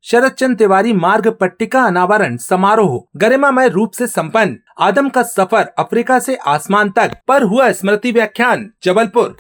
शरद चंद्र तिवारी मार्ग पट्टिका अनावरण समारोह गरिमामय रूप से संपन्न। आदम का सफर अफ्रीका से आसमान तक पर हुआ स्मृति व्याख्यान जबलपुर।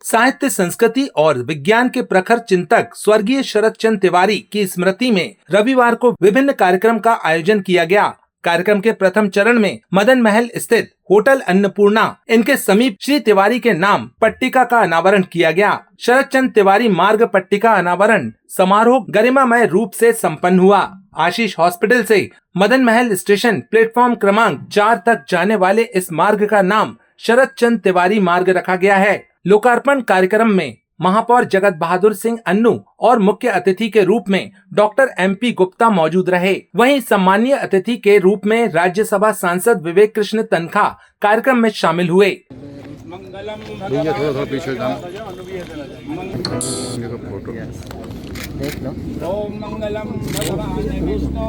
साहित्य, संस्कृति और विज्ञान के प्रखर चिंतक स्वर्गीय शरद चंद्र तिवारी की स्मृति में रविवार को विभिन्न कार्यक्रम का आयोजन किया गया। कार्यक्रम के प्रथम चरण में मदन महल स्थित होटल अन्नपूर्णा इनके समीप श्री तिवारी के नाम पट्टिका का अनावरण किया गया। शरद चंद्र तिवारी मार्ग पट्टिका अनावरण समारोह गरिमामय रूप से संपन्न हुआ। आशीष हॉस्पिटल से मदन महल स्टेशन प्लेटफॉर्म क्रमांक 4 तक जाने वाले इस मार्ग का नाम शरद चंद्र तिवारी मार्ग रखा गया है। लोकार्पण कार्यक्रम में महापौर जगत बहादुर सिंह अन्नू और मुख्य अतिथि के रूप में डॉक्टर MP गुप्ता मौजूद रहे। वहीं सम्मानीय अतिथि के रूप में राज्यसभा सांसद विवेक कृष्ण तन्खा कार्यक्रम में शामिल हुए। थोड़ा पीछे फोटो देख लो। ओम मंगलम भगवान विष्णु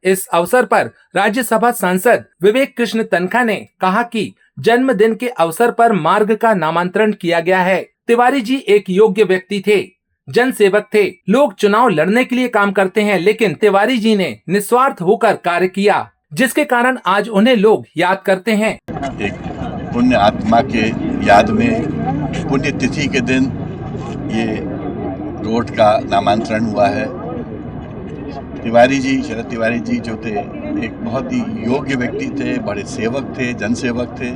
इस अवसर पर राज्यसभा सांसद विवेक कृष्ण तन्खा ने कहा कि जन्मदिन के अवसर पर मार्ग का नामांतरण किया गया है। तिवारी जी एक योग्य व्यक्ति थे, जन सेवक थे। लोग चुनाव लड़ने के लिए काम करते हैं, लेकिन तिवारी जी ने निस्वार्थ होकर कार्य किया, जिसके कारण आज उन्हें लोग याद करते हैं। एक पुण्य आत्मा के याद में पुण्य तिथि के दिन ये रोड का नामांतरण हुआ है। तिवारी जी, शरद तिवारी जी जो थे एक बहुत ही योग्य व्यक्ति थे, बड़े सेवक थे, जनसेवक थे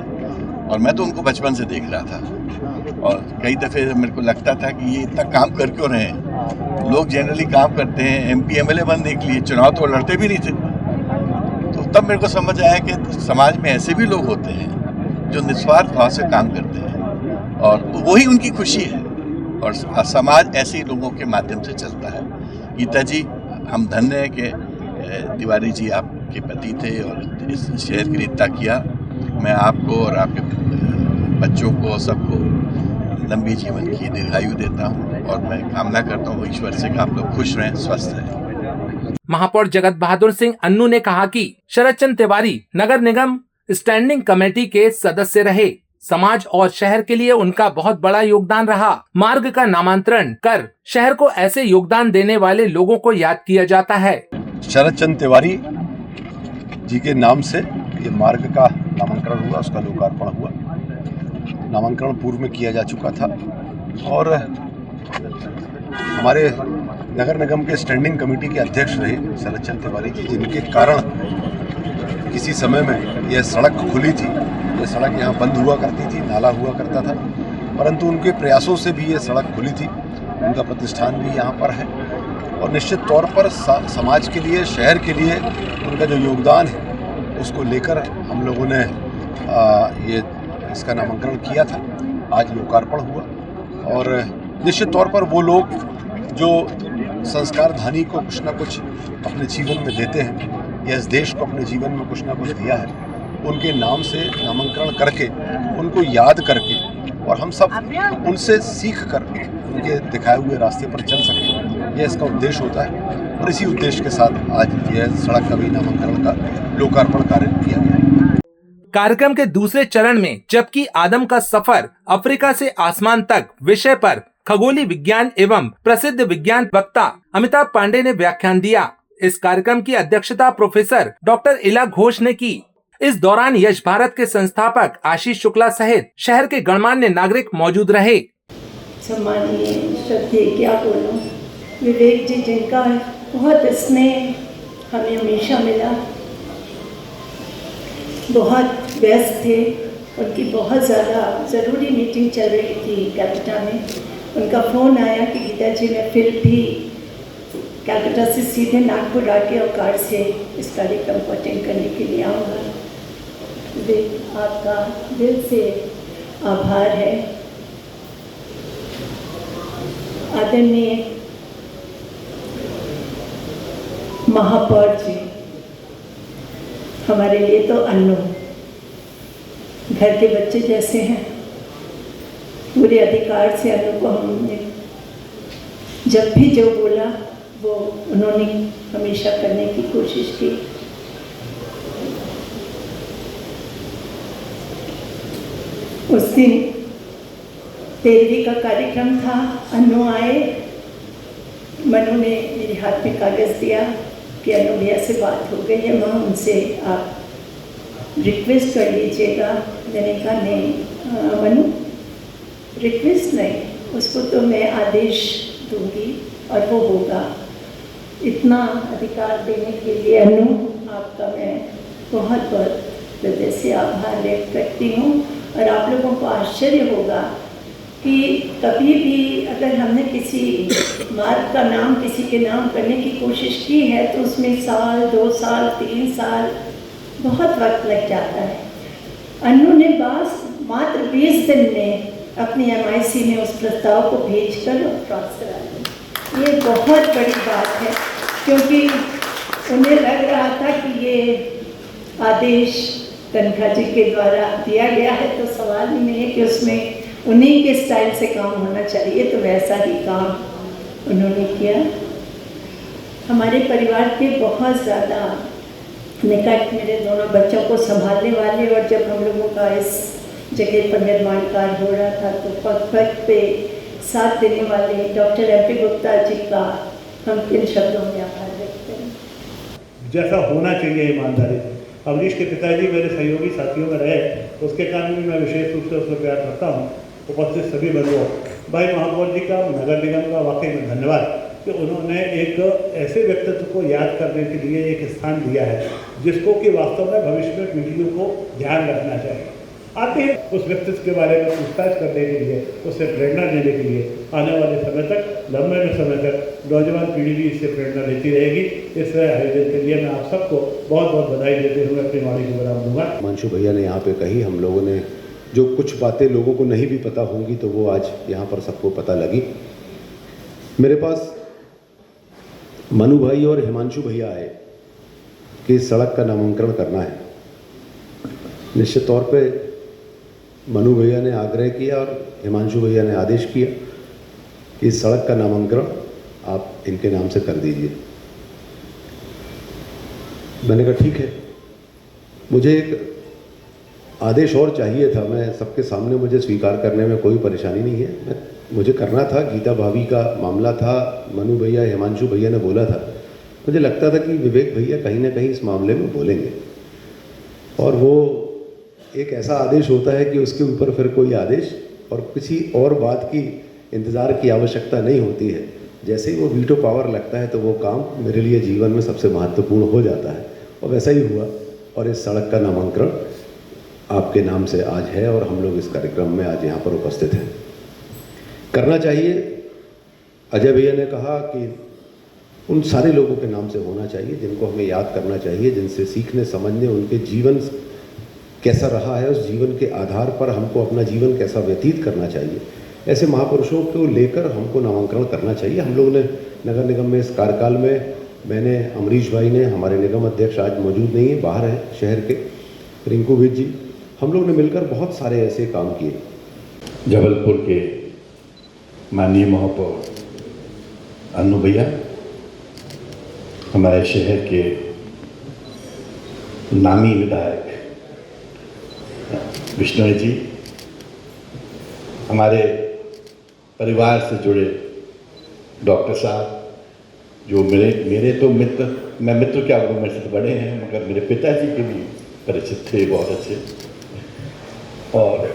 और मैं तो उनको बचपन से देख रहा था और कई दफ़े मेरे को लगता था कि ये इतना काम कर क्यों रहे हैं। लोग जनरली काम करते हैं MP MLA बनने के लिए, चुनाव तो लड़ते भी नहीं थे। तो तब मेरे को समझ आया कि समाज में ऐसे भी लोग होते हैं जो निस्वार्थ भाव से काम करते हैं और वही उनकी खुशी है और समाज ऐसे ही लोगों के माध्यम से चलता है। गीता जी, हम धन्य हैं कि तिवारी जी आपके पति थे और इस शहर के लिए इतना किया। मैं आपको और आपके बच्चों को सबको लंबी जीवन की दीर्घायु देता हूं और मैं कामना करता हूं ईश्वर से कि आप लोग खुश रहें, स्वस्थ रहें। महापौर जगत बहादुर सिंह अन्नू ने कहा कि शरद चंद्र तिवारी नगर निगम स्टैंडिंग कमेटी के सदस्य रहे। समाज और शहर के लिए उनका बहुत बड़ा योगदान रहा। मार्ग का नामांतरण कर शहर को ऐसे योगदान देने वाले लोगों को याद किया जाता है। शरद चंद्र तिवारी जी के नाम से ये मार्ग का नामांकन हुआ, उसका लोकार्पण हुआ। नामांकन पूर्व में किया जा चुका था और हमारे नगर निगम के स्टैंडिंग कमेटी के अध्यक्ष रहे शरद चंद्र तिवारी जी, जिनके कारण किसी समय में यह सड़क खुली थी। ये सड़क यहाँ बंद हुआ करती थी, नाला हुआ करता था, परंतु उनके प्रयासों से भी ये सड़क खुली थी। उनका प्रतिष्ठान भी यहाँ पर है और निश्चित तौर पर समाज के लिए, शहर के लिए उनका जो योगदान है उसको लेकर हम लोगों ने ये इसका नामांकन किया था। आज लोकार्पण हुआ और निश्चित तौर पर वो लोग जो संस्कारधानी को कुछ ना कुछ अपने जीवन में देते हैं या इस देश को अपने जीवन में कुछ ना कुछ दिया है, उनके नाम से नामांकन करके, उनको याद करके और हम सब उनसे सीख कर उनके दिखाए हुए रास्ते पर चल सकें, यह इसका उद्देश्य होता है। और इसी उद्देश्य के साथ आज यह सड़क का भी नामांकन का लोकार्पण कार्य किया गया है। कार्यक्रम के दूसरे चरण में जबकि आदम का सफर अफ्रीका से आसमान तक विषय पर खगोलीय विज्ञान एवं प्रसिद्ध विज्ञान वक्ता अमिताभ पांडे ने व्याख्यान दिया। इस कार्यक्रम की अध्यक्षता प्रोफेसर डॉक्टर इला घोष ने की। इस दौरान यश भारत के संस्थापक आशीष शुक्ला सहित शहर के गणमान्य नागरिक मौजूद रहे। सम्मानीय श्रद्धेय, क्या बोलूं, विवेक जी जिनका बहुत स्नेह हमें हमेशा मिला, बहुत व्यस्त थे, उनकी बहुत ज़्यादा ज़रूरी मीटिंग चल रही थी कैलकाटा में। उनका फ़ोन आया कि गीता जी मैं फिर भी कैलकाटा से सीधे नागपुर आके और कार से इस कार्यक्रम को अटेंड करने के लिए आऊँगा। आपका दिल से आभार है। आदरणीय महापौर जी, हमारे लिए तो अन्नू घर के बच्चे जैसे हैं। पूरे अधिकार से अन्नू को हमने जब भी जो बोला वो उन्होंने हमेशा करने की कोशिश की। उस दिन 13वीं का कार्यक्रम था। अनु आए, मनु ने मेरे हाथ में कागज़ दिया कि अनु भैया से बात हो गई है, माँ उनसे आप रिक्वेस्ट कर लीजिएगा। मैंने कहा नहीं मनु, रिक्वेस्ट नहीं, उसको तो मैं आदेश दूंगी और वो होगा। इतना अधिकार देने के लिए अनु आपका मैं बहुत बहुत हृदय से आभार व्यक्त करती हूँ। और आप लोगों को आश्चर्य होगा कि कभी भी अगर हमने किसी मार्ग का नाम किसी के नाम करने की कोशिश की है तो उसमें साल, 2 साल, 3 साल बहुत वक्त लग जाता है। अनु ने मात्र 20 दिन में अपनी MIC में उस प्रस्ताव को भेजकर और क्रॉस करा दिया। ये बहुत बड़ी बात है, क्योंकि उन्हें लग रहा था कि ये आदेश तनखा जी के द्वारा दिया गया है तो सवाल ही नहीं है कि उसमें उन्हीं के स्टाइल से काम होना चाहिए, तो वैसा ही काम उन्होंने किया। हमारे परिवार के बहुत ज़्यादा निकट मेरे दोनों बच्चों को संभालने वाले, और जब हम लोगों का इस जगह पर निर्माण कार्य हो रहा था तो वक्त पे साथ देने वाले डॉक्टर MP गुप्ता जी का हम इन शब्दों में आभार व्यक्त करें। जैसा होना चाहिए ईमानदारी से। अवनीश के पिताजी मेरे सहयोगी साथियों में रहे, उसके कारण भी मैं विशेष रूप से उसको प्यार करता हूँ। उपस्थित सभी बंधुओं, भाई महापौर जी का, नगर निगम का वाकई में धन्यवाद कि उन्होंने एक ऐसे व्यक्तित्व को याद करने के लिए एक स्थान दिया है जिसको कि वास्तव में भविष्य में पीढ़ियों को ध्यान रखना चाहिए। आते हैं उस व्यक्तित्व के बारे में पूछताछ करने के लिए, उससे प्रेरणा देने के लिए। आने वाले समय तक, लंबे समय तक नौजवान पीढ़ी भी इससे प्रेरणा लेती रहेगी। इस आयोजन के लिए मैं आप सबको बहुत बहुत बधाई देते हुए अपनी वाणी को विराम दूंगा। हिमांशु भैया ने यहाँ पे कही, हम लोगों ने जो कुछ बातें लोगों को नहीं भी पता होंगी तो वो आज यहाँ पर सबको पता लगी। मेरे पास मनु भाई और हिमांशु भैया आए कि सड़क का नामांकन करना है। निश्चित तौर पे मनु भैया ने आग्रह किया और हिमांशु भैया ने आदेश किया कि इस सड़क का नामांकन आप इनके नाम से कर दीजिए। मैंने कहा ठीक है। मुझे एक आदेश और चाहिए था, मैं सबके सामने, मुझे स्वीकार करने में कोई परेशानी नहीं है। मुझे करना था, गीता भाभी का मामला था, मनु भैया हिमांशु भैया ने बोला था, मुझे लगता था कि विवेक भैया कहीं ना कहीं इस मामले में बोलेंगे और वो एक ऐसा आदेश होता है कि उसके ऊपर फिर कोई आदेश और किसी और बात की इंतज़ार की आवश्यकता नहीं होती है। जैसे ही वो वीटो पावर लगता है तो वो काम मेरे लिए जीवन में सबसे महत्वपूर्ण हो जाता है और वैसा ही हुआ। और इस सड़क का नामांकन आपके नाम से आज है और हम लोग इस कार्यक्रम में आज यहाँ पर उपस्थित हैं। करना चाहिए। अजय भैया ने कहा कि उन सारे लोगों के नाम से होना चाहिए जिनको हमें याद करना चाहिए, जिनसे सीखने समझने, उनके जीवन कैसा रहा है, उस जीवन के आधार पर हमको अपना जीवन कैसा व्यतीत करना चाहिए। ऐसे महापुरुषों को लेकर हमको नामांकन करना चाहिए। हम लोगों ने नगर निगम में इस कार्यकाल में, मैंने, अमरीश भाई ने, हमारे निगम अध्यक्ष आज मौजूद नहीं है, बाहर है शहर के, रिंकू विज जी, हम लोग ने मिलकर बहुत सारे ऐसे काम किए। जबलपुर के माननीय महापौर अनु भैया, हमारे शहर के नामी विधायक विष्णु जी, हमारे परिवार से जुड़े डॉक्टर साहब, जो मेरे तो मित्र, मैं मित्र क्या बोलूँ, मेरे से बड़े हैं, मगर मेरे पिताजी के भी परिचित थे बहुत अच्छे, और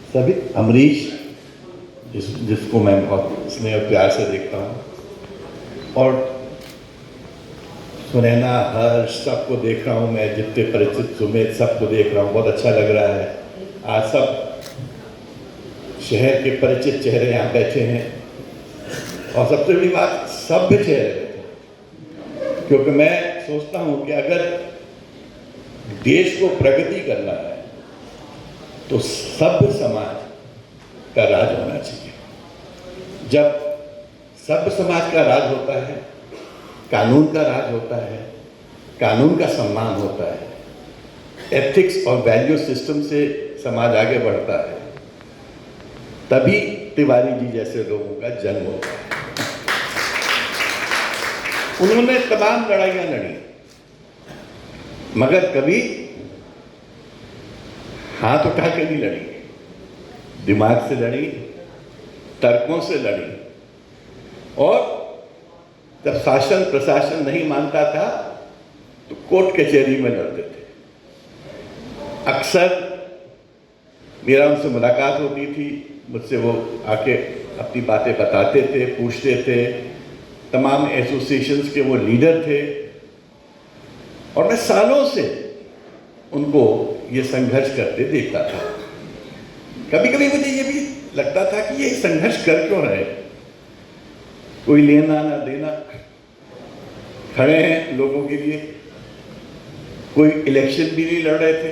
सभी, अमरीश जिसको मैं बहुत स्नेह और प्यार से देखता हूँ, और सुनैना, हर्ष, सबको देख रहा हूँ मैं, जितने परिचित, सुमित, सबको देख रहा हूँ, बहुत अच्छा लग रहा है। आज सब शहर के परिचित चेहरे यहाँ बैठे हैं और सबसे बड़ी बात, सभ्य चेहरे बैठे, क्योंकि मैं सोचता हूँ कि अगर देश को प्रगति करना है तो सभ्य समाज का राज होना चाहिए। जब सभ्य समाज का राज होता है, कानून का राज होता है, कानून का सम्मान होता है, एथिक्स और वैल्यू सिस्टम से समाज आगे बढ़ता है, तभी तिवारी जी जैसे लोगों का जन्म होता है। उन्होंने तमाम लड़ाइयाँ लड़ी, मगर कभी हाथ उठा के नहीं लड़ी, दिमाग से लड़ी, तर्कों से लड़ी, और जब शासन प्रशासन नहीं मानता था तो कोर्ट कचहरी में लड़ते थे। अक्सर मेरा उनसे मुलाकात होती थी, मुझसे वो आके अपनी बातें बताते थे, पूछते थे। तमाम एसोसिएशंस के वो लीडर थे और मैं सालों से उनको ये संघर्ष करते देखता था। कभी कभी मुझे ये भी लगता था कि ये संघर्ष कर क्यों रहे, कोई लेना ना देना, खड़े हैं लोगों के लिए, कोई इलेक्शन भी नहीं लड़ रहे थे,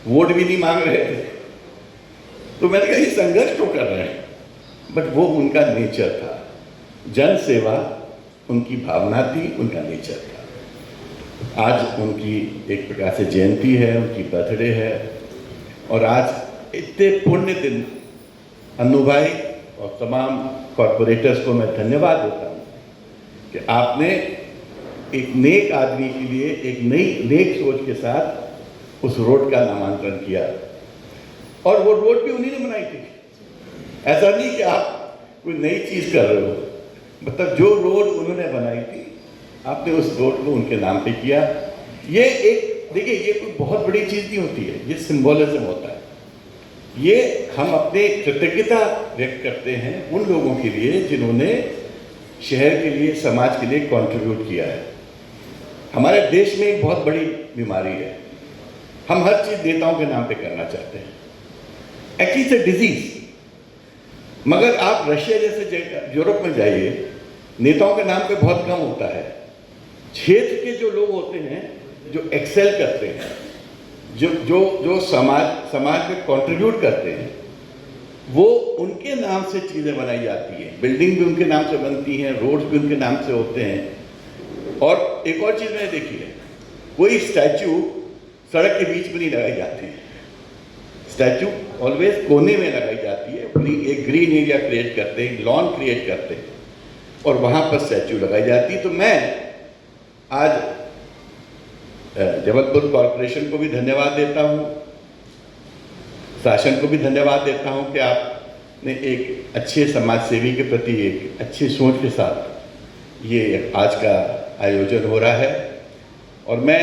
वोट भी नहीं मांग रहे थे, तो मैंने कहा ये संघर्ष क्यों कर रहे हैं। बट वो उनका नेचर था, जन सेवा उनकी भावना थी, उनका नेचर था। आज उनकी एक प्रकार से जयंती है, उनकी बर्थडे है, और आज इतने पुण्य दिन अन्नू भाई और तमाम कॉरपोरेटर्स को मैं धन्यवाद देता हूँ कि आपने एक नेक आदमी के लिए एक नई नेक सोच के साथ उस रोड का नामांकन किया, और वो रोड भी उन्हीं ने बनाई थी। ऐसा नहीं कि आप कोई नई चीज़ कर रहे हो, मतलब जो रोड उन्होंने बनाई थी आपने उस रोड को उनके नाम पे किया। ये एक देखिए, ये कोई बहुत बड़ी चीज़ नहीं होती है, ये सिंबोलिज्म होता है। ये हम अपने कृतज्ञता व्यक्त करते हैं उन लोगों के लिए जिन्होंने शहर के लिए, समाज के लिए कंट्रीब्यूट किया है। हमारे देश में एक बहुत बड़ी बीमारी है, हम हर चीज़ नेताओं के नाम पे करना चाहते हैं। Actually it's a disease. मगर आप रशिया जैसे जगह, यूरोप में जाइए, नेताओं के नाम पे बहुत कम होता है। क्षेत्र के जो लोग होते हैं जो एक्सेल करते हैं, जो समाज में कंट्रीब्यूट करते हैं, वो उनके नाम से चीज़ें बनाई जाती हैं। बिल्डिंग भी उनके नाम से बनती हैं, रोड्स भी उनके नाम से होते हैं। और एक और चीज़ मैंने देखी है, कोई स्टैचू सड़क के बीच में नहीं लगाई जाती है, स्टैचू ऑलवेज कोने में लगाई जाती है। एक ग्रीन एरिया क्रिएट करते हैं, लॉन क्रिएट करते हैं, और वहाँ पर स्टैचू लगाई जाती है। तो मैं आज जबलपुर कॉरपोरेशन को भी धन्यवाद देता हूँ, शासन को भी धन्यवाद देता हूँ कि आपने एक अच्छे समाज सेवी के प्रति एक अच्छी सोच के साथ ये आज का आयोजन हो रहा है। और मैं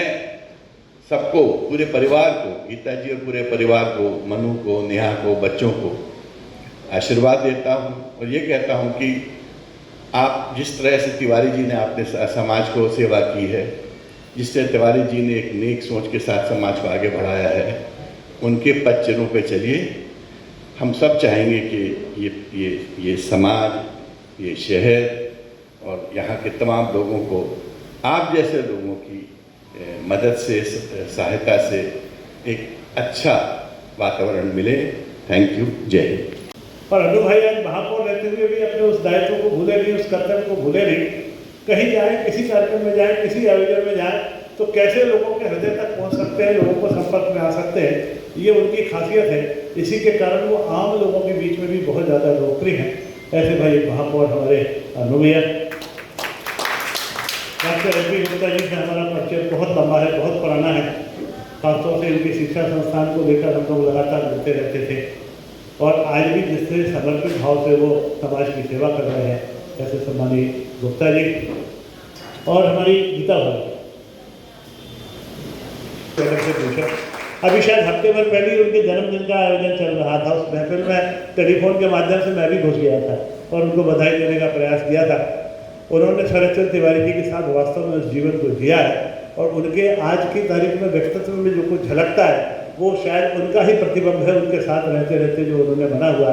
सबको, पूरे परिवार को, गीता जी और पूरे परिवार को, मनु को, नेहा को, बच्चों को आशीर्वाद देता हूँ और ये कहता हूँ कि आप जिस तरह से तिवारी जी ने आपने समाज को सेवा की है, जिस तरह तिवारी जी ने एक नेक सोच के साथ समाज को आगे बढ़ाया है, उनके पद चिन्हों पे चलिए। हम सब चाहेंगे कि ये समाज, ये शहर और यहाँ के तमाम लोगों को आप जैसे लोगों की मदद से, सहायता से एक अच्छा वातावरण मिले। थैंक यू, जय हिंद। और अन्नू भाई आज महापौर रहते हुए भी अपने उस दायित्व को भूले नहीं, उस कर्तव्य को भूले नहीं। कहीं जाए, किसी कार्यक्रम में जाए, किसी आयोजन में जाए, तो कैसे लोगों के हृदय तक पहुंच सकते हैं, लोगों को संपर्क में आ सकते हैं, ये उनकी खासियत है। इसी के कारण वो आम लोगों के बीच में भी बहुत ज़्यादा लोकप्रिय हैं। ऐसे भाई महापौर हमारे अन्नू भैया। Doctor S P Gupta ji से हमारा परिचय बहुत लंबा है, बहुत पुराना है। खासतौर से उनकी शिक्षा संस्थान को लेकर हम लोग लगातार मिलते रहते थे, और आज भी जिस तरह समर्पित भाव से वो समाज की सेवा कर रहे हैं, ऐसे सम्मानीय गुप्ता जी और हमारी गीता भाई से पूछा। अभी शायद हफ्ते भर पहले ही उनके जन्मदिन का आयोजन चल रहा था, उस महफिल में टेलीफोन के माध्यम से मैं भी घुस गया था और उनको बधाई देने का प्रयास किया था। उन्होंने शरद चंद्र तिवारी जी के साथ वास्तव में उस जीवन को जिया है, और उनके आज की तारीख में व्यक्तित्व में जो कुछ झलकता है वो शायद उनका ही प्रतिबिंब है, उनके साथ रहते रहते जो उन्होंने बना हुआ है।